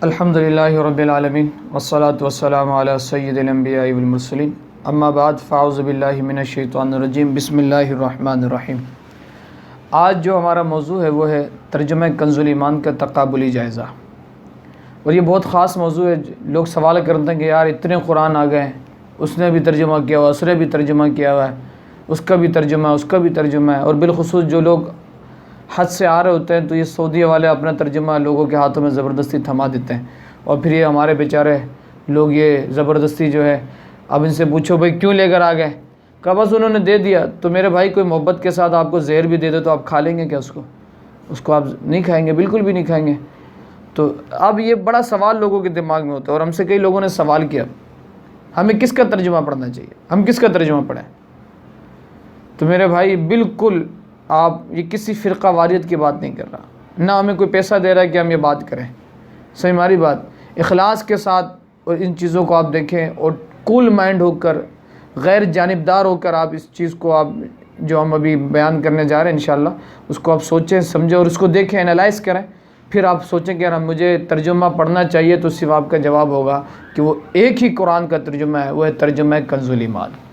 الحمدللہ رب العالمین والصلاة والسلام علی سید الانبیاء والمرسلین اما بعد فاعوذ باللہ من الشیطان الرجیم بسم اللہ الرحمن الرحیم۔ آج جو ہمارا موضوع ہے وہ ہے ترجمہ کنز الایمان کا تقابلی جائزہ، اور یہ بہت خاص موضوع ہے۔ لوگ سوال کرتے ہیں کہ یار اتنے قرآن آ گئے ہیں، اس نے بھی ترجمہ کیا ہوا، اس نے بھی ترجمہ کیا ہوا ہے، اس کا بھی ترجمہ ہے، اس کا بھی ترجمہ ہے، اور بالخصوص جو لوگ حج سے آ رہے ہوتے ہیں تو یہ سعودی والے اپنا ترجمہ لوگوں کے ہاتھوں میں زبردستی تھما دیتے ہیں، اور پھر یہ ہمارے بیچارے لوگ یہ زبردستی جو ہے، اب ان سے پوچھو بھائی کیوں لے کر آ گئے، کہا بس انہوں نے دے دیا۔ تو میرے بھائی کوئی محبت کے ساتھ آپ کو زہر بھی دے دے تو آپ کھا لیں گے کیا؟ اس کو آپ نہیں کھائیں گے، بالکل بھی نہیں کھائیں گے۔ تو اب یہ بڑا سوال لوگوں کے دماغ میں ہوتا ہے، اور ہم سے کئی لوگوں نے سوال کیا ہمیں کس کا ترجمہ پڑھنا چاہیے، ہم کس کا ترجمہ پڑھیں؟ تو میرے بھائی بالکل آپ یہ کسی فرقہ واریت کی بات نہیں کر رہا، نہ ہمیں کوئی پیسہ دے رہا ہے کہ ہم یہ بات کریں۔ صحیح ہماری بات اخلاص کے ساتھ اور ان چیزوں کو آپ دیکھیں، اور کول مائنڈ ہو کر، غیر جانبدار ہو کر آپ اس چیز کو آپ جو ہم ابھی بیان کرنے جا رہے ہیں انشاءاللہ اس کو آپ سوچیں سمجھیں اور اس کو دیکھیں، انالائز کریں، پھر آپ سوچیں کہ یار مجھے ترجمہ پڑھنا چاہیے، تو صرف آپ کا جواب ہوگا کہ وہ ایک ہی قرآن کا ترجمہ ہے، وہ ہے ترجمہ کنز الایمان،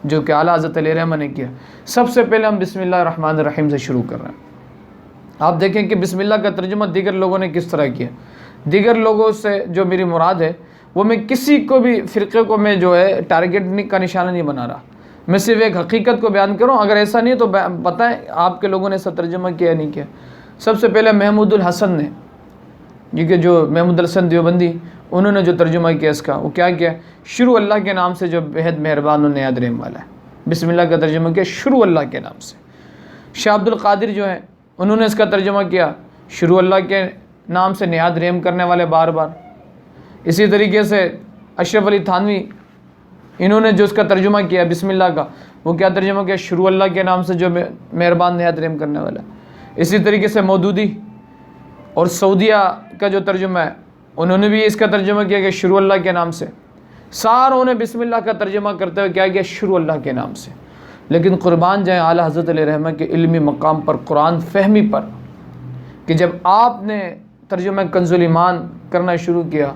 جو کہ اعلیٰ حضرت علیہ رحمہ نے کیا۔ سب سے پہلے ہم بسم اللہ الرحمن الرحیم سے شروع کر رہے ہیں۔ آپ دیکھیں کہ بسم اللہ کا ترجمہ دیگر لوگوں نے کس طرح کیا۔ دیگر لوگوں سے جو میری مراد ہے وہ میں کسی کو بھی فرقے کو میں جو ہے ٹارگٹ کا نشانہ نہیں بنا رہا، میں صرف ایک حقیقت کو بیان کروں۔ اگر ایسا نہیں ہے تو بتائیں آپ کے لوگوں نے ایسا ترجمہ کیا یا نہیں کیا۔ سب سے پہلے محمود الحسن نے، یہ کہ جو محمود الحسن دیوبندی، انہوں نے جو ترجمہ کیا اس کا، وہ کیا کیا؟ شروع اللہ کے نام سے جو بہت مہربان و نہایت رحم والا ہے۔ بسم اللہ کا ترجمہ کیا شروع اللہ کے نام سے۔ شاہ عبد القادر جو ہیں انہوں نے اس کا ترجمہ کیا شروع اللہ کے نام سے نہایت رحم کرنے والے بار بار۔ اسی طریقے سے اشرف علی تھانوی، انہوں نے جو اس کا ترجمہ کیا بسم اللہ کا، وہ کیا ترجمہ کیا شروع اللہ کے نام سے جو مہربان نہایت رحم کرنے والا ہے۔ اسی طریقے سے مودودی اور سعودیہ کا جو ترجمہ ہے انہوں نے بھی اس کا ترجمہ کیا کہ شروع اللہ کے نام سے۔ ساروں نے بسم اللہ کا ترجمہ کرتے ہوئے کیا شروع اللہ کے نام سے۔ لیکن قربان جائیں اعلیٰ حضرت علیہ رحمہ کے علمی مقام پر، قرآن فہمی پر، کہ جب آپ نے ترجمہ کنز الایمان کرنا شروع کیا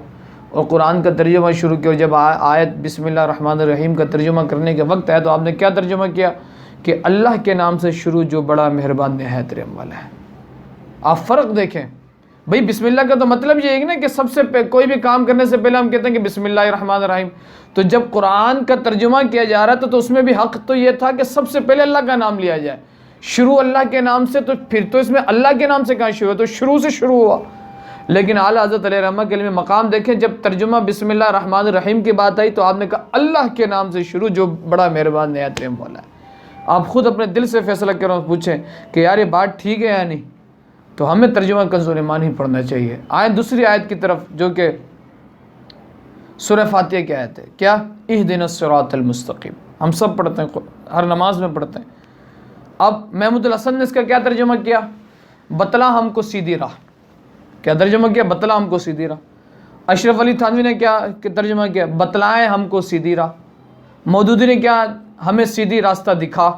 اور قرآن کا ترجمہ شروع کیا، اور جب آیت بسم اللہ الرحمن الرحیم کا ترجمہ کرنے کے وقت آیا تو آپ نے کیا ترجمہ کیا کہ اللہ کے نام سے شروع جو بڑا مہربان نہایت رحم والا ہے۔ آپ فرق دیکھیں بھئی، بسم اللہ کا تو مطلب یہ ہے نا کہ سب سے کوئی بھی کام کرنے سے پہلے ہم کہتے ہیں کہ بسم اللہ الرحمن الرحیم۔ تو جب قرآن کا ترجمہ کیا جا رہا تھا تو اس میں بھی حق تو یہ تھا کہ سب سے پہلے اللہ کا نام لیا جائے، شروع اللہ کے نام سے۔ تو پھر تو اس میں اللہ کے نام سے کہاں شروع ہے؟ تو شروع سے شروع ہوا۔ لیکن اعلیٰ حضرت علیہ رحمہ کے علمی مقام دیکھیں، جب ترجمہ بسم اللہ الرحمن الرحیم کی بات آئی تو آپ نے کہا اللہ کے نام سے شروع جو بڑا مہربان نہایت رحم والا ہے۔ آپ خود اپنے دل سے فیصلہ کرو، پوچھیں کہ یار یہ بات ٹھیک ہے یا نہیں، تو ہمیں ترجمہ کنز الایمان ہی پڑھنا چاہیے۔ آئیں دوسری آیت کی طرف جو کہ سورہ فاتحہ کی آیت ہے، کیا اہدنا الصراط المستقیم، ہم سب پڑھتے ہیں، ہر نماز میں پڑھتے ہیں۔ اب محمود الحسن نے اس کا کیا ترجمہ کیا؟ بتلا ہم کو سیدھی راہ۔ کیا ترجمہ کیا؟ بتلا ہم کو سیدھی راہ۔ اشرف علی تھانوی نے کیا ترجمہ کیا؟ بتلائیں ہم کو سیدھی راہ۔ مودودی نے کیا؟ ہمیں سیدھی راستہ دکھا۔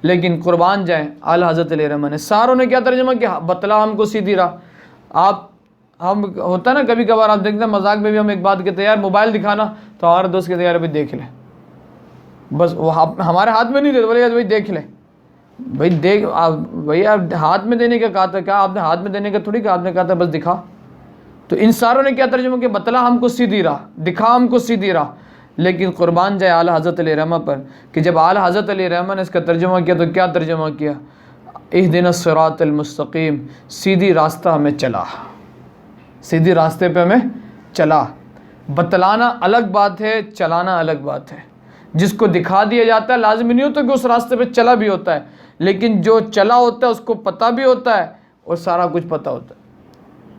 لیکن قربان جائیں اعلیٰ حضرت علیہ رحمہ نے ساروں نے کیا ترجمہ کیا؟ بتلا ہم کو سیدھی راہ۔ ہم ہوتا ہے نا کبھی کبھار آپ دیکھتے ہیں مذاق میں بھی ہم ایک بات کہتے ہیں یار موبائل دکھانا، تو ہمارے دوست کہتے ہیں یار ابھی دیکھ لیں، بس وہ ہمارے ہاتھ میں نہیں دیتے، بولے یار بھائی دیکھ لیں، بھائی دیکھ بھائی آپ ہاتھ میں دینے کا کہا تھا، کیا آپ نے ہاتھ میں دینے کا تھوڑی کہا، آپ نے کہا تھا بس دکھا۔ تو ان ساروں نے کیا ترجمہ کیا؟ بتلا ہم کو سیدھی راہ، دکھا ہم کو سیدھی راہ۔ لیکن قربان جائے اعلیٰ حضرت علیہ رحمہ پر کہ جب اعلیٰ حضرت علیہ رحمہ نے اس کا ترجمہ کیا تو کیا ترجمہ کیا؟ اہدنا الصراط المستقیم، سیدھی راستہ ہمیں چلا، سیدھی راستے پہ ہمیں چلا۔ بتلانا الگ بات ہے، چلانا الگ بات ہے۔ جس کو دکھا دیا جاتا ہے لازمی نہیں ہوتا کہ اس راستے پہ چلا بھی ہوتا ہے، لیکن جو چلا ہوتا ہے اس کو پتہ بھی ہوتا ہے اور سارا کچھ پتہ ہوتا ہے۔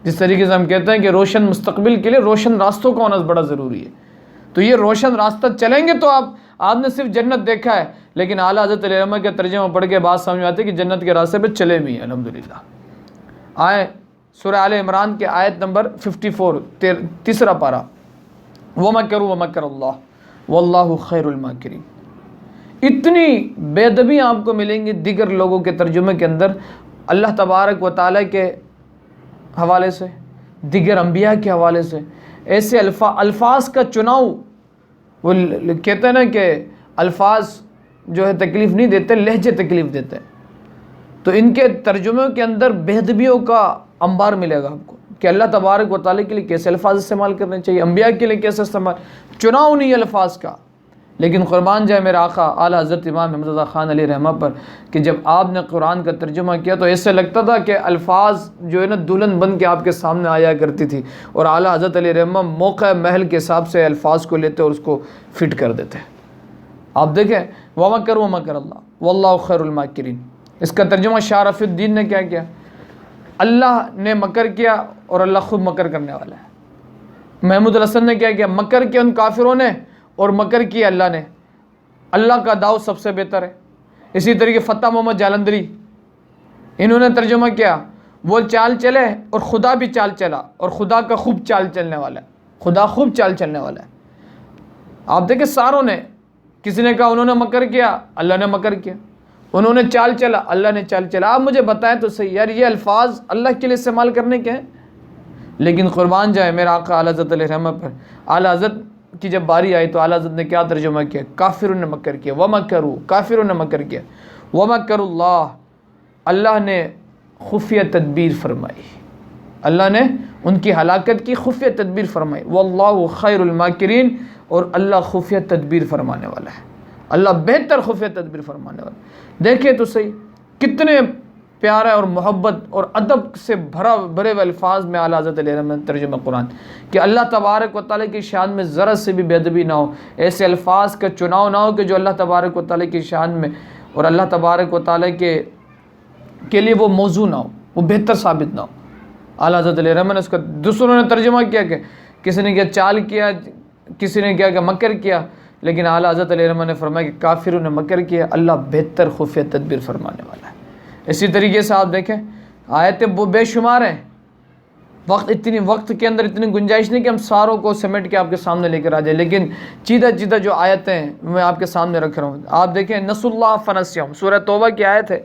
جس طریقے سے ہم کہتے ہیں کہ روشن مستقبل کے لیے روشن راستوں کا ہونا بڑا ضروری ہے، تو یہ روشن راستہ چلیں گے تو آپ نے صرف جنت دیکھا ہے، لیکن اعلیٰ حضرت علیہ رحمہ کا ترجمہ پڑھ کے بات سمجھ میں آتی ہے کہ جنت کے راستے پہ چلے بھی ہیں الحمدللہ۔ آئیں سورہ آل عمران کے آیت نمبر 54، تیسرا پارہ، وَمَكَرُوا وَمَكَرَ اللَّهُ وَاللَّهُ خَيْرُ الْمَاكِرِينَ۔ اتنی بے ادبی آپ کو ملیں گی دیگر لوگوں کے ترجمے کے اندر اللہ تبارک و تعالیٰ کے حوالے سے، دیگر انبیاء کے حوالے سے ایسے الفاظ کا چناؤ، وہ کہتے ہیں نا کہ الفاظ جو ہے تکلیف نہیں دیتے، لہجے تکلیف دیتے ہیں، تو ان کے ترجموں کے اندر بے ادبیوں کا انبار ملے گا آپ کو کہ اللہ تبارک و تعالیٰ کے لیے کیسے الفاظ استعمال کرنے چاہیے، انبیاء کے لیے کیسے استعمال، چناؤ نہیں الفاظ کا۔ لیکن قربان جائے میرا آقا اعلیٰ حضرت امام محمد رضا خان علیہ رحمہ پر کہ جب آپ نے قرآن کا ترجمہ کیا تو ایسے لگتا تھا کہ الفاظ جو ہے نا دلہن بن کے آپ کے سامنے آیا کرتی تھی، اور اعلیٰ حضرت علیہ رحمہ موقع محل کے حساب سے الفاظ کو لیتے اور اس کو فٹ کر دیتے۔ آپ دیکھیں وَمَكَرُوا وَمَكَرَ اللَّهُ وَاللَّهُ خَيْرُ الْمَاكِرِينَ، اس کا ترجمہ شاہ رفیع الدین نے کیا کیا؟ اللہ نے مکر کیا اور اللہ خود مکر کرنے والا ہے۔ محمود الحسن نے کیا کیا؟ مکر کیا ان کافروں نے اور مکر کیا اللہ نے، اللہ کا داؤ سب سے بہتر ہے۔ اسی طریقے فتح محمد جالندری، انہوں نے ترجمہ کیا، وہ چال چلے اور خدا بھی چال چلا، اور خدا کا خوب چال چلنے والا ہے، خدا خوب چال چلنے والا ہے۔ آپ دیکھیں ساروں نے، کسی نے کہا انہوں نے مکر کیا، اللہ نے مکر کیا، انہوں نے چال چلا، اللہ نے چال چلا۔ آپ مجھے بتائیں تو صحیح یار، یہ الفاظ اللہ کے لیے استعمال کرنے کے ہیں؟ لیکن قربان جائے میرا آقا اعلیٰ حضرت علیہ رحمہ پر، اعلیٰ حضرت کی جب باری آئی تو اعلیٰ حضرت نے کیا ترجمہ کیا؟ کافروں نے مکر کیا، وَمَكَرُوا، کافروں نے مکر کیا، وَمَكَرُ اللَّهُ، اللہ نے خفیہ تدبیر فرمائی، اللہ نے ان کی ہلاکت کی خفیہ تدبیر فرمائی، وَاللَّهُ خَيْرُ الْمَاكِرِينَ، اور اللہ خفیہ تدبیر فرمانے والا ہے، اللہ بہتر خفیہ تدبیر فرمانے والا ہے۔ دیکھیں تو صحیح کتنے پیارا اور محبت اور ادب سے بھرے ہوئے الفاظ میں اعلیٰ حضرت علیہ رحمہ ترجمہ قرآن کہ اللہ تبارک و تعالیٰ کی شان میں ذرا سے بھی بے ادبی نہ ہو، ایسے الفاظ کا چناؤ نہ ہو کہ جو اللہ تبارک و تعالیٰ کی شان میں اور اللہ تبارک و تعالیٰ کے لیے وہ موضوع نہ ہو، وہ بہتر ثابت نہ ہو۔ اعلیٰ حضرت علیہ رحمہ نے اس کا دوسروں نے ترجمہ کیا کہ کسی نے کیا چال کیا، کسی نے کیا کہ مکر کیا، لیکن اعلیٰ حضرت علیہ رحمہ نے فرمایا کہ کافروں نے مکر کیا، اللہ بہتر خفیہ تدبیر فرمانے والا ہے۔ اسی طریقے سے آپ دیکھیں آیتیں بے شمار ہیں، وقت کے اندر اتنی گنجائش نہیں کہ ہم ساروں کو سمیٹ کے آپ کے سامنے لے کر آ جائیں، لیکن چیدہ جو آیتیں ہیں میں آپ کے سامنے رکھ رہا ہوں۔ آپ دیکھیں نسوا اللہ فنسیہم، سورہ توبہ کی آیت ہے،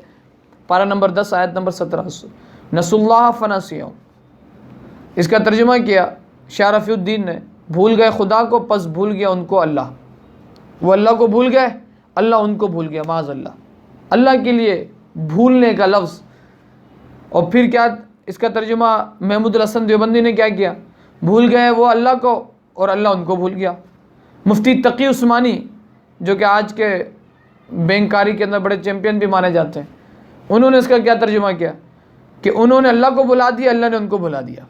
پارہ نمبر 10 آیت نمبر 17، نسوا اللہ فنسیہم، اس کا ترجمہ کیا شاہ رفیع الدین نے، بھول گئے خدا کو پس بھول گیا ان کو اللہ، وہ اللہ کو بھول گئے، اللہ ان کو بھول گیا، معاذ اللہ۔ اللہ کے لیے بھولنے کا لفظ، اور پھر کیا اس کا ترجمہ محمود الحسن دیوبندی نے کیا کیا؟ بھول گئے وہ اللہ کو اور اللہ ان کو بھول گیا۔ مفتی تقی عثمانی جو کہ آج کے بینکاری کے اندر بڑے چیمپئن بھی مانے جاتے ہیں، انہوں نے اس کا کیا ترجمہ کیا کہ انہوں نے اللہ کو بھلا دیا، اللہ نے ان کو بھلا دیا۔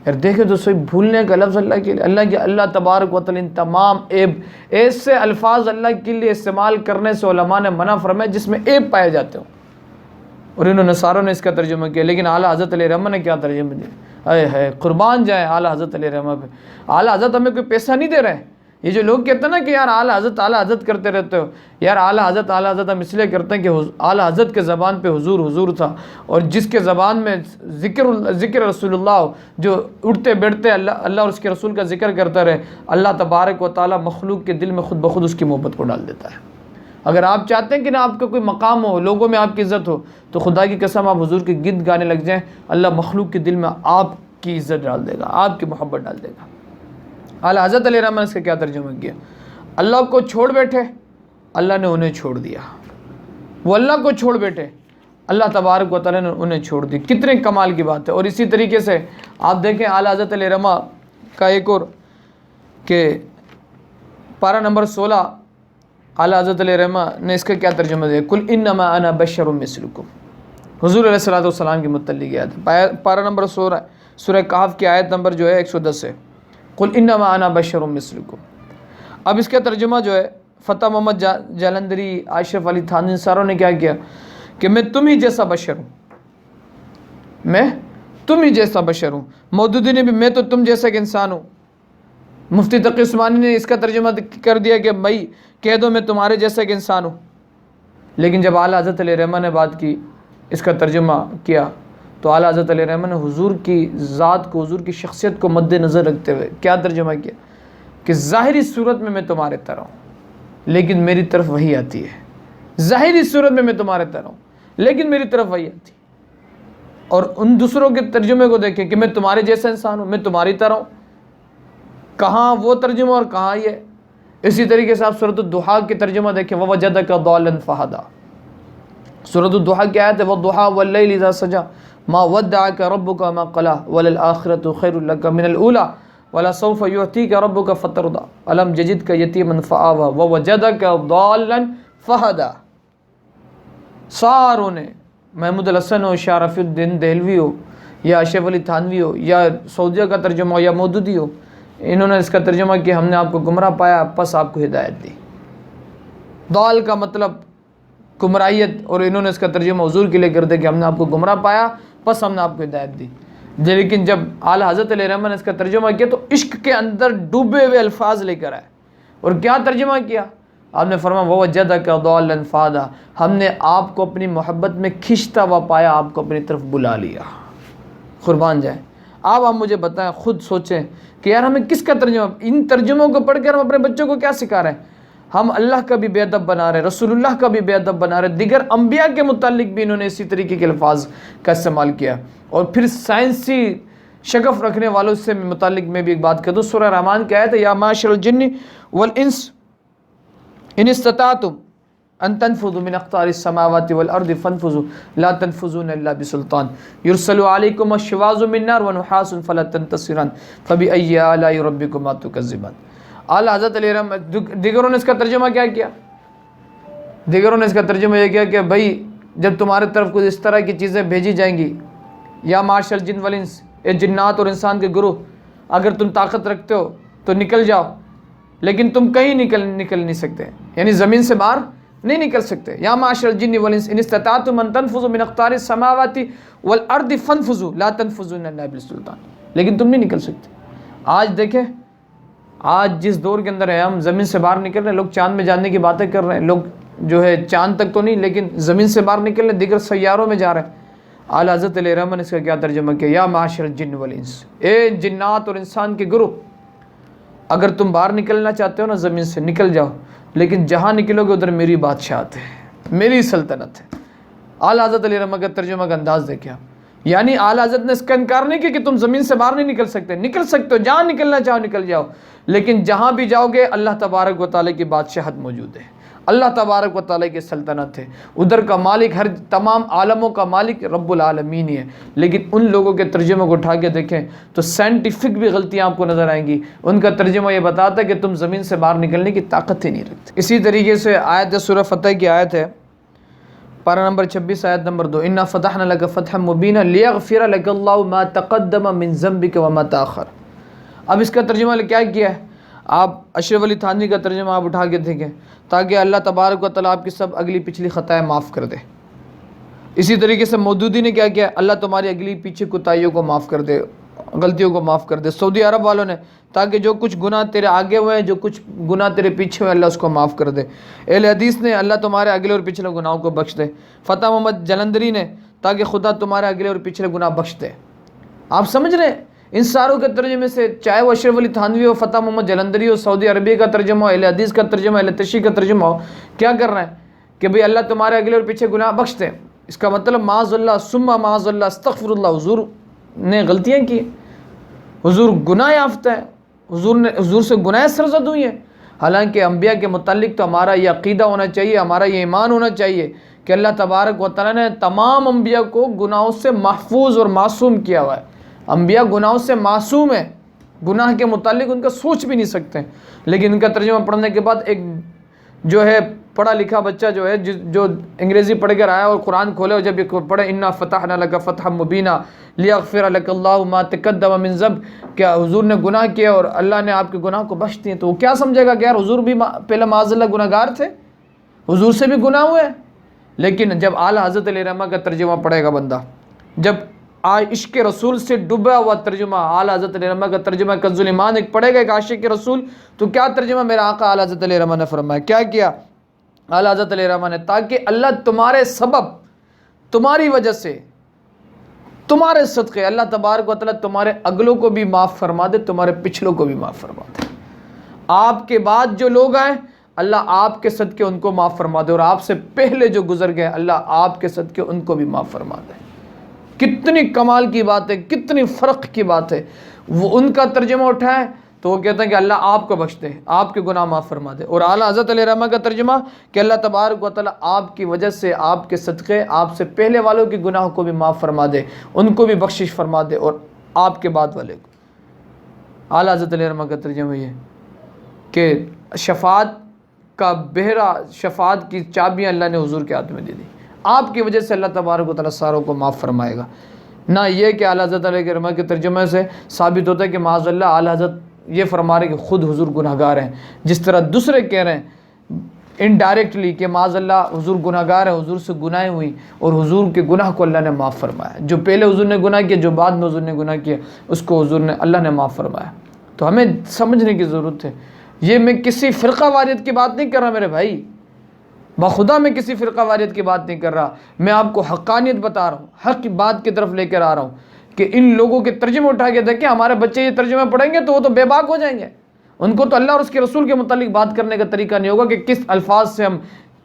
یار دیکھیں تو صحیح، بھولنے کا لفظ اللہ کے لیے، اللہ تبارک و تعالیٰ ان تمام ایسے الفاظ اللہ کے لیے استعمال کرنے سے علماء نے منع فرمایا جس میں عیب پائے جاتے ہوں، اور انہوں نے ساروں نے اس کا ترجمہ کیا۔ لیکن اعلیٰ حضرت علیہ رحمہ نے کیا ترجمہ دیا؟ اے قربان جائیں اعلیٰ حضرت علیہ رحمہ پہ۔ اعلیٰ حضرت ہمیں کوئی پیسہ نہیں دے رہے۔ یہ جو لوگ کہتے ہیں نا کہ یار اعلیٰ حضرت کرتے رہتے ہو، یار اعلیٰ حضرت ہم اس لیے کرتے ہیں کہ اعلیٰ حضرت کے زبان پہ حضور تھا، اور جس کے زبان میں ذکر رسول اللہ ہو، جو اٹھتے بیٹھتے اللہ اور اس کے رسول کا ذکر کرتا رہے، اللہ تبارک و تعالیٰ مخلوق کے دل میں خود بخود اس کی محبت کو ڈال دیتا ہے۔ اگر آپ چاہتے ہیں کہ نا آپ کا کوئی مقام ہو، لوگوں میں آپ کی عزت ہو، تو خدا کی قسم آپ حضور کے گیت گانے لگ جائیں، اللہ مخلوق کے دل میں آپ کی عزت ڈال دے گا، آپ کی محبت ڈال دے گا۔ اعلیٰ حضرت علیہ رحمہ نے اس کا کیا ترجمہ کیا؟ اللہ کو چھوڑ بیٹھے، اللہ نے انہیں چھوڑ دیا، وہ اللہ کو چھوڑ بیٹھے، اللہ تبارک و تعالیٰ نے انہیں چھوڑ دی۔ کتنے کمال کی بات ہے۔ اور اسی طریقے سے آپ دیکھیں اعلیٰ حضرت علیہ رحمہ کا ایک اور کہ پارہ نمبر 16 اعلیٰ حضرت علیہ رحمہ نے اس کا کیا ترجمہ دیا؟ قل انما انا بشر مثلکم، حضور علیہ الصلوۃ والسلام کے متعلق آیت ہے، پارہ نمبر 16 سورہ کہف کی آیت نمبر جو ہے 110 ہے، قل انما انا بشر مثلکم۔ اب اس کا ترجمہ جو ہے فتح محمد جالندری، اشرف علی تھانوی ساروں نے کیا کیا کہ میں تم ہی جیسا بشر ہوں، میں تم ہی جیسا بشر ہوں۔ مودودی نے بھی میں تو تم جیسا ایک انسان ہوں۔ مفتی تقی عثمانی نے اس کا ترجمہ کر دیا کہ بھائی کہہ دو میں تمہارے جیسا ایک انسان ہوں۔ لیکن جب اعلیٰ حضرت علیہ رحمہ نے بات کی، اس کا ترجمہ کیا، تو اعلیٰ حضرت علیہ رحمہ نے حضور کی ذات کو، حضور کی شخصیت کو مد نظر رکھتے ہوئے کیا ترجمہ کیا کہ ظاہری صورت میں تمہارے طرح ہوں لیکن میری طرف وحی آتی ہے، ظاہری صورت میں تمہارے طرح ہوں لیکن میری طرف وحی آتی ہے۔ اور ان دوسروں کے ترجمے کو دیکھیں کہ میں تمہارے جیسا انسان ہوں، میں تمہاری طرح ہوں، کہاں وہ ترجمہ اور کہاں یہ. اسی طریقے سے آپ سورۃ الضحیٰ کی ترجمہ دیکھیں، وَوَجَدَكَ ضَالًّا فَهَدَىٰ. سورۃ الضحیٰ کی آیت ہے وَالضُّحَىٰ وَاللَّيْلِ إِذَا سَجَىٰ مَا وَدَّعَكَ رَبُّكَ وَمَا قَلَىٰ وَلَلْآخِرَةُ خَيْرٌ لَكَ مِنَ الْأُولَىٰ وَلَسَوْفَ يُعْطِيكَ رَبُّكَ فَتَرْضَىٰ أَلَمْ يَجِدْكَ يَتِيمًا فَآوَىٰ وَوَجَدَكَ ضَالًّا فَهَدَىٰ. ساروں نے، محمود الحسن ہو، شاہ رفیع الدین دہلوی ہو، یا اشرف علی تھانوی ہو، یا سعودیہ کا ترجمہ ہو، یا مودودی ہو، انہوں نے اس کا ترجمہ کیا ہم نے آپ کو گمراہ پایا پس آپ کو ہدایت دی. ضال کا مطلب گمراہیت، اور انہوں نے اس کا ترجمہ حضور کے لیے کر دیا کہ ہم نے آپ کو گمراہ پایا پس ہم نے آپ کو ہدایت دی. لیکن جب اعلیٰ حضرت علیہ رحمہ نے اس کا ترجمہ کیا تو عشق کے اندر ڈوبے ہوئے الفاظ لے کر آئے. اور کیا ترجمہ کیا؟ آپ نے فرمایا وَوَجَدَكَ ضَالًّا فَهَدَىٰ، ہم نے آپ کو اپنی محبت میں کھنچتا ہوا پایا، آپ کو اپنی طرف بلا لیا. قربان جائیں. آپ مجھے بتائیں، خود سوچیں کہ یار ہمیں کس کا ترجمہ، ان ترجموں کو پڑھ کر ہم اپنے بچوں کو کیا سکھا رہے ہیں؟ ہم اللہ کا بھی بے ادب بنا رہے ہیں، رسول اللہ کا بھی بے ادب بنا رہے ہیں، دیگر انبیاء کے متعلق بھی انہوں نے اسی طریقے کے الفاظ کا استعمال کیا. اور پھر سائنسی شگف رکھنے والوں سے متعلق میں بھی ایک بات کہہ دوں. سورہ رحمان کی آیت ہے یا معاشر الجن والانس ان استطعتم ان تنفذوا من اقطار السماوات والارض فانفذوا لا تنفذون الا بسلطان يرسل عليكم الشواظ من نار ونحاس فلا تنتصران فبأي آلاء ربكما تكذبان. اعلیٰ حضرت علیہ رحمہ دیگروں نے اس کا ترجمہ کیا کیا؟ دیگروں نے اس کا ترجمہ یہ کیا کہ بھائی جب تمہارے طرف کچھ اس طرح کی چیزیں بھیجی جائیں گی، یا معاشر الجن والانس، اے جنات اور انسان کے گروہ، اگر تم طاقت رکھتے ہو تو نکل جاؤ، لیکن تم کہیں نکل نہیں سکتے، یعنی زمین سے باہر نہیں نکل سکتے. یا معاشر الجن والانس ان استطعتم ان تنفذوا من اقطار السماوات والارض فانفذوا لا تنفذون الا بسلطان، لیکن تم نہیں نکل سکتے. آج دیکھیں، آج جس دور کے اندر ہے، ہم زمین سے باہر نکل رہے ہیں، لوگ چاند میں جانے کی باتیں کر رہے ہیں، لوگ جو ہے چاند تک تو نہیں لیکن زمین سے باہر نکل رہے ہیں، دیگر سیاروں میں جا رہے ہیں. اعلیٰ حضرت علیہ رحمہ نے اس کا کیا ترجمہ کیا؟ یا معاشر الجن والانس، اے جنات اور انسان کے گروہ، اگر تم باہر نکلنا چاہتے ہو نا زمین سے، نکل جاؤ، لیکن جہاں نکلو گے ادھر میری بادشاہت ہے، میری سلطنت ہے. اعلیٰ حضرت علیہ رحمہ کا ترجمہ کا انداز دیکھیں. یعنی اعلیٰ حضرت نے اس کا انکار نہیں کیا کہ تم زمین سے باہر نہیں نکل سکتے، نکل سکتے ہو، جہاں نکلنا چاہو نکل جاؤ، لیکن جہاں بھی جاؤ گے اللہ تبارک و تعالیٰ کی بادشاہت موجود ہے، اللہ تبارک و تعالیٰ کی سلطنت ہے، ادھر کا مالک، ہر تمام عالموں کا مالک رب العالمین ہی ہے. لیکن ان لوگوں کے ترجمے کو اٹھا کے دیکھیں تو سائنٹیفک بھی غلطیاں آپ کو نظر آئیں گی. ان کا ترجمہ یہ بتاتا ہے کہ تم زمین سے باہر نکلنے کی طاقت ہی نہیں رکھتے. اسی طریقے سے آیت سورہ فتح کی آیت ہے، پارہ نمبر 26 آیت نمبر 2 انا فتحنا لك فتحا مبینا لیغفر لك اللہ ما تقدم من ذنبك وما تاخر. اب اس کا ترجمہ کیا کیا ہے؟ آپ اشرف علی تھانوی کا ترجمہ آپ اٹھا کے دیکھیں تاکہ اللہ تبارک و تعالیٰ آپ کی سب اگلی پچھلی خطائیں معاف کر دے. اسی طریقے سے مودودی نے کیا کیا؟ اللہ تمہاری اگلی پیچھے کوتاہیوں کو معاف کر دے، غلطیوں کو معاف کر دے. سعودی عرب والوں نے تاکہ جو کچھ گناہ تیرے آگے ہوئے ہیں، جو کچھ گناہ تیرے پیچھے ہوئے، اللہ اس کو معاف کر دے. اہل حدیث نے اللہ تمہارے اگلے اور پچھلے گناہوں کو بخش دے. فتح محمد جلندری نے تاکہ خدا تمہارے اگلے اور پچھلے گناہ بخش دے. آپ سمجھ رہے ہیں ان ساروں کے ترجمے سے، چاہے وہ اشرف علی تھانوی ہو، فتح محمد جلندری ہو، سعودی عربی کا ترجمہ ہو، اہل حدیث کا ترجمہ، اہل تشریح کا ترجمہ ہو، کیا کر رہے ہیں کہ بھئی اللہ تمہارے اگلے اور پیچھے گناہ بخش دے. اس کا مطلب معاذ اللہ ثم معاذ اللہ استغفر اللہ، حضور نے غلطیاں کی، حضور گناہ یافتہ ہے، حضور سے گناہ سرزد ہوئی ہیں. حالانکہ انبیاء کے متعلق تو ہمارا یہ عقیدہ ہونا چاہیے، ہمارا یہ ایمان ہونا چاہیے کہ اللہ تبارک و تعالیٰ نے تمام انبیاء کو گناہوں سے محفوظ اور معصوم کیا ہوا ہے. انبیاء گناہوں سے معصوم ہیں، گناہ کے متعلق ان کا سوچ بھی نہیں سکتے. لیکن ان کا ترجمہ پڑھنے کے بعد ایک جو ہے پڑھا لکھا بچہ جو ہے جو انگریزی پڑھ کر آیا اور قرآن کھولے اور جب یہ پڑھے انا فتحنا لک فتحا مبینا لیغفر لک اللہ ما تقدم من ذنب، کیا حضور نے گناہ کیا اور اللہ نے آپ کے گناہ کو بخش دیے، تو وہ کیا سمجھے گا کہ یار حضور بھی پہلے معاذ اللہ گناہ گار تھے، حضور سے بھی گناہ ہوئے. لیکن جب اعلیٰ حضرت علیہ رحمہ کا ترجمہ پڑھے گا بندہ، جب عشق رسول سے ڈوبا ہوا ترجمہ اعلیٰ حضرت علیہ رحمہ کا ترجمہ کنز الایمان ایک پڑھے گا ایک عاشق رسول، تو کیا ترجمہ میرا آقا اعلیٰ حضرت علیہ رحمہ نے فرمایا، کیا اعلیٰ حضرت علیہ رحمہ نے، تاکہ اللہ تمہارے سبب، تمہاری وجہ سے، تمہارے صدقے اللہ تبارک و تعالیٰ تمہارے اگلوں کو بھی معاف فرما دے، تمہارے پچھلوں کو بھی معاف فرما دے. آپ کے بعد جو لوگ آئیں اللہ آپ کے صدقے ان کو معاف فرما دے، اور آپ سے پہلے جو گزر گئے اللہ آپ کے صدقے ان کو بھی معاف فرما دے. کتنی کمال کی بات ہے، کتنی فرق کی بات ہے۔ وہ ان کا ترجمہ اٹھائیں تو وہ کہتے ہیں کہ اللہ آپ کو بخش دے، آپ کے گناہ معاف فرما دے، اور اعلیٰ حضرت علیہ رحمہ کا ترجمہ کہ اللہ تبارک و تعالیٰ آپ کی وجہ سے، آپ کے صدقے آپ سے پہلے والوں کے گناہوں کو بھی معاف فرما دے، ان کو بھی بخشش فرما دے، اور آپ کے بعد والے کو۔ اعلیٰ حضرت علیہ رحمہ کا ترجمہ یہ کہ شفاعت کا بہرا، شفاعت کی چابیاں اللہ نے حضور کے ہاتھ میں دے دی، آپ کی وجہ سے اللہ تبارک و تعالیٰ ساروں کو معاف فرمائے گا۔ نہ یہ کہ اعلیٰ حضرت علیہ رحمہ کے ترجمے سے ثابت ہوتا ہے کہ معاذ اللہ اعلیٰ حضرت یہ فرما رہے کہ خود حضور گناہ گار ہیں، جس طرح دوسرے کہہ رہے ہیں انڈائریکٹلی کہ معاذ اللہ حضور گناہ گار ہیں، حضور سے گناہیں ہوئی اور حضور کے گناہ کو اللہ نے معاف فرمایا، جو پہلے حضور نے گناہ کیا، جو بعد میں حضور نے گناہ کیا، اس کو حضور نے، اللہ نے معاف فرمایا۔ تو ہمیں سمجھنے کی ضرورت ہے، یہ میں کسی فرقہ واریت کی بات نہیں کر رہا میرے بھائی، بخدا میں کسی فرقہ واریت کی بات نہیں کر رہا، میں آپ کو حقانیت بتا رہا ہوں، حق کی بات کی طرف لے کر آ رہا ہوں کہ ان لوگوں کے ترجمے اٹھا کے دیکھیں، ہمارے بچے یہ ترجمے پڑھیں گے تو وہ تو بے باک ہو جائیں گے، ان کو تو اللہ اور اس کے رسول کے متعلق بات کرنے کا طریقہ نہیں ہوگا کہ کس الفاظ سے ہم،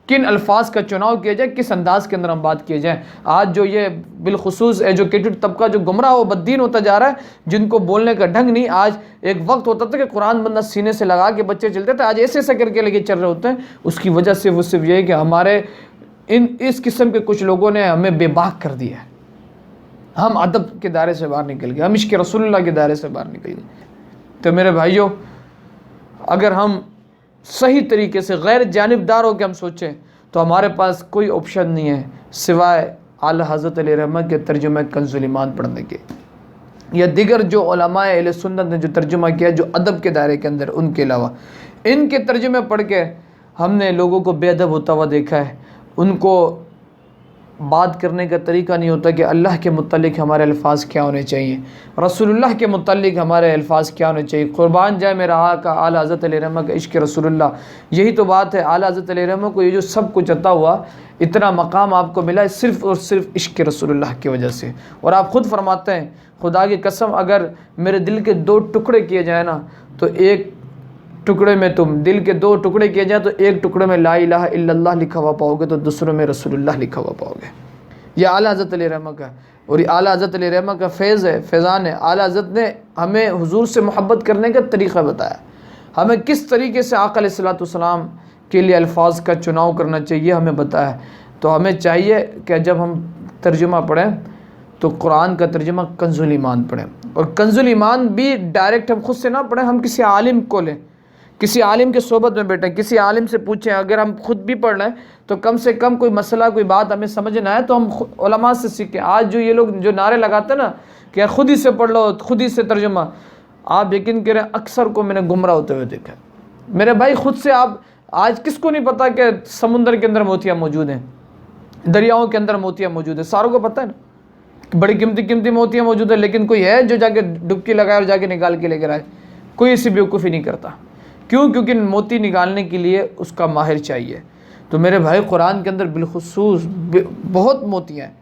کن الفاظ کا چناؤ کیا جائے، کس انداز کے اندر ہم بات کیے جائیں۔ آج جو یہ بالخصوص ایجوکیٹڈ طبقہ جو گمراہ و بددین ہوتا جا رہا ہے، جن کو بولنے کا ڈھنگ نہیں، آج ایک وقت ہوتا تھا کہ قرآن بندہ سینے سے لگا کے بچے چلتے تھے، آج ایسے ایسے کر کے لے چل رہے ہوتے ہیں۔ اس کی وجہ سے وہ صرف یہ ہے کہ ہمارے اس قسم کے کچھ لوگوں نے ہمیں بے باک کر دیا ہے، ہم ادب کے دائرے سے باہر نکل گئے، ہم عشق رسول اللہ کے دائرے سے باہر نکل گئے۔ تو میرے بھائیوں، اگر ہم صحیح طریقے سے غیر جانبدار ہو کے ہم سوچیں تو ہمارے پاس کوئی آپشن نہیں ہے سوائے اعلیٰ حضرت علیہ رحمہ کے ترجمہ کنز الایمان پڑھنے کے، یا دیگر جو علماء اہل سنت نے جو ترجمہ کیا جو ادب کے دائرے کے اندر، ان کے علاوہ ان کے ترجمے پڑھ کے ہم نے لوگوں کو بے ادب ہوتا ہوا دیکھا ہے۔ ان کو بات کرنے کا طریقہ نہیں ہوتا کہ اللہ کے متعلق ہمارے الفاظ کیا ہونے چاہیے، رسول اللہ کے متعلق ہمارے الفاظ کیا ہونے چاہیے۔ قربان جائے میرا آقا اعلیٰ حضرت علیہ رحمہ کا عشق رسول اللہ، یہی تو بات ہے۔ اعلیٰ حضرت علیہ رحمہ کو یہ جو سب کچھ عطا ہوا، اتنا مقام آپ کو ملا ہے صرف اور صرف عشق رسول اللہ کی وجہ سے۔ اور آپ خود فرماتے ہیں، خدا کی قسم اگر میرے دل کے 2 ٹکڑے کیے جائیں نا، تو ایک ٹکڑے میں تم دل کے 2 ٹکڑے کیے جائیں تو ایک ٹکڑے میں لا الہ الا اللہ لکھا ہوا پاؤ گے، تو دوسرے میں رسول اللہ لکھا ہوا پاؤ گے۔ یہ اعلیٰ حضرت علیہ رحمہ کا، اور یہ اعلیٰ حضرت علیہ رحمہ کا فیض ہے، فیضان ہے۔ اعلیٰ حضرت نے ہمیں حضور سے محبت کرنے کا طریقہ بتایا، ہمیں کس طریقے سے آقا علیہ الصلوۃ والسلام کے لیے الفاظ کا چناؤ کرنا چاہیے، ہمیں بتایا۔ تو ہمیں چاہیے کہ جب ہم ترجمہ پڑھیں تو قرآن کا ترجمہ کنز الایمان پڑھیں، اور کنز الایمان بھی ڈائریکٹ ہم خود سے نہ پڑھیں، ہم کسی عالم کو لیں، کسی عالم کے صحبت میں بیٹھیں، کسی عالم سے پوچھیں۔ اگر ہم خود بھی پڑھ لیں تو کم سے کم کوئی مسئلہ، کوئی بات ہمیں سمجھ نہ آئے تو ہم علماء سے سیکھیں۔ آج جو یہ لوگ جو نعرے لگاتے ہیں نا کہ خود ہی سے پڑھ لو، خود ہی سے ترجمہ، آپ یقین کریں اکثر کو میں نے گمراہ ہوتے ہوئے دیکھا ہے۔ میرے بھائی خود سے آپ، آج کس کو نہیں پتا کہ سمندر کے اندر موتیاں موجود ہیں، دریاؤں کے اندر موتیاں موجود ہیں؟ ساروں کو پتہ ہے نا، بڑی قیمتی موتیاں موجود ہیں، لیکن کوئی ہے جو جا کے ڈبکی لگائے اور جا کے نکال کے لے کر آئے؟ کوئی ایسی بیوقوفی نہیں کرتا۔ کیوں؟ کیونکہ موتی نکالنے کے لیے اس کا ماہر چاہیے۔ تو میرے بھائی قرآن کے اندر بالخصوص بہت موتیاں ہیں،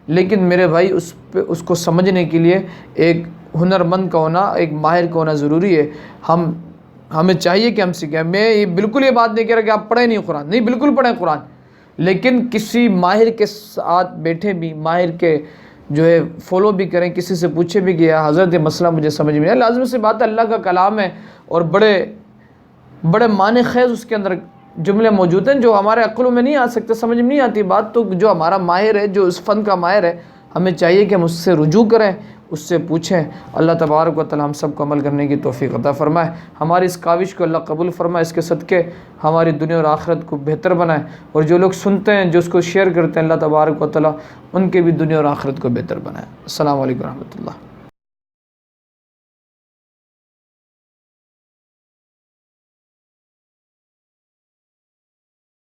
لیکن میرے بھائی اس کو سمجھنے کے لیے ایک ہنرمند کا ہونا، ایک ماہر کا ہونا ضروری ہے۔ ہمیں چاہیے کہ ہم سیکھیں۔ میں بالکل یہ بات نہیں کہہ رہا کہ آپ پڑھیں نہیں قرآن، نہیں، بالکل پڑھیں قرآن، لیکن کسی ماہر کے ساتھ بیٹھے بھی، ماہر کے جو ہے فالو بھی کریں، کسی سے پوچھے بھی کہ حضرت یہ مسئلہ مجھے سمجھ میں نہیں۔ لازم سی بات ہے، اللہ کا کلام ہے اور بڑے معنی خیز اس کے اندر جملے موجود ہیں جو ہمارے عقلوں میں نہیں آ سکتے، سمجھ میں نہیں آتی بات۔ تو جو ہمارا ماہر ہے، جو اس فن کا ماہر ہے، ہمیں چاہیے کہ ہم اس سے رجوع کریں، اس سے پوچھیں۔ اللہ تبارک و تعالی ہم سب کو عمل کرنے کی توفیق عطا فرمائے، ہماری اس کاوش کو اللہ قبول فرمائے، اس کے صدقے ہماری دنیا اور آخرت کو بہتر بنائے، اور جو لوگ سنتے ہیں، جو اس کو شیئر کرتے ہیں، اللہ تبارک و تعالی ان کے بھی دنیا اور آخرت کو بہتر بنائے۔ السلام علیکم و رحمۃ اللہ۔